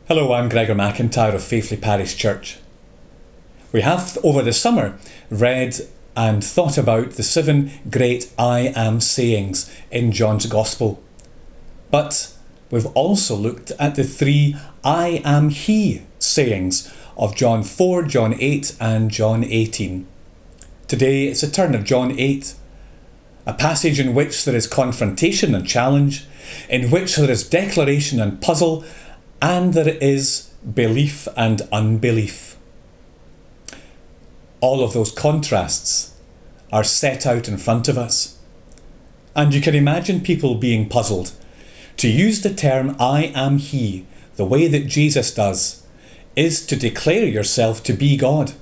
Hello, I'm Gregor McIntyre of Faifley Parish Church. We have, over the summer, read and thought about the 7 great I am sayings in John's Gospel. But we've also looked at the 3 I am he sayings of John 4, John 8 and John 18. Today it's a turn of John 8, a passage in which there is confrontation and challenge, in which there is declaration and puzzle, and there is belief and unbelief. All of those contrasts are set out in front of us. And you can imagine people being puzzled. To use the term I am he, the way that Jesus does, is to declare yourself to be God.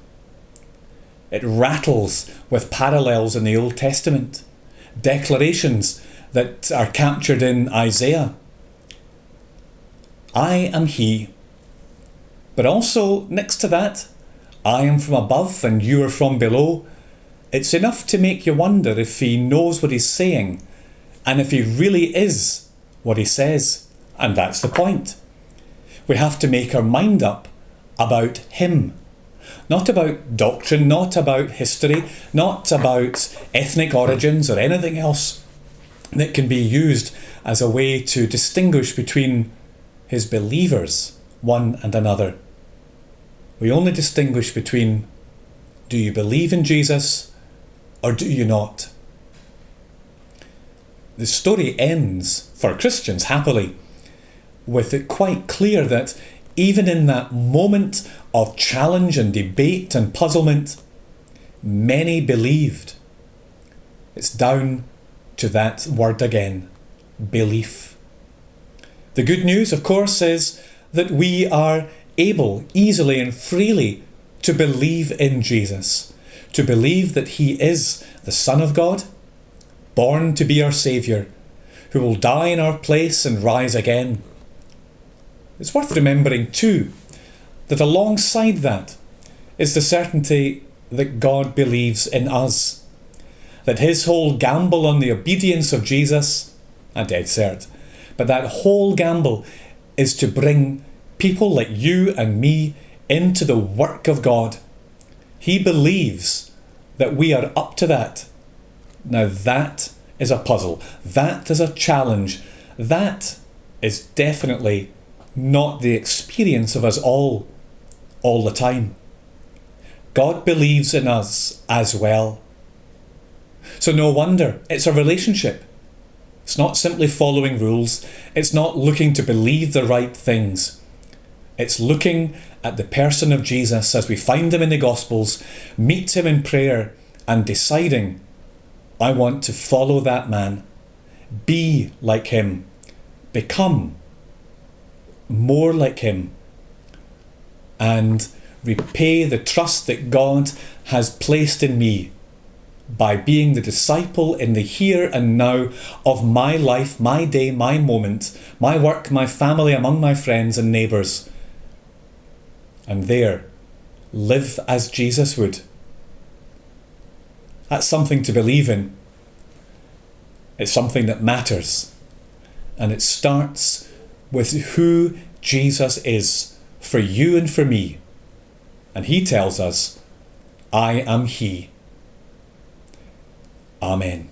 It rattles with parallels in the Old Testament, declarations that are captured in Isaiah. I am he. But also, next to that, I am from above and you are from below. It's enough to make you wonder if he knows what he's saying and if he really is what he says. And that's the point. We have to make our mind up about him. Not about doctrine, not about history, not about ethnic origins or anything else that can be used as a way to distinguish between his believers, one and another. We only distinguish between, do you believe in Jesus or do you not? The story ends, for Christians happily, with it quite clear that even in that moment of challenge and debate and puzzlement, many believed. It's down to that word again, belief. The good news, of course, is that we are able easily and freely to believe in Jesus, to believe that he is the Son of God, born to be our Saviour, who will die in our place and rise again. It's worth remembering too that alongside that is the certainty that God believes in us, that his whole gamble on the obedience of Jesus, a dead cert, but that whole gamble is to bring people like you and me into the work of God. He believes that we are up to that. Now that is a puzzle. That is a challenge. That is definitely not the experience of us all the time. God believes in us as well. So no wonder it's a relationship. It's not simply following rules. It's not looking to believe the right things. It's looking at the person of Jesus as we find him in the Gospels, meet him in prayer, and deciding, I want to follow that man, be like him, become more like him, and repay the trust that God has placed in me by being the disciple in the here and now of my life, my day, my moment, my work, my family, among my friends and neighbours. And there, live as Jesus would. That's something to believe in. It's something that matters. And it starts with who Jesus is for you and for me. And he tells us, I am he. Amen.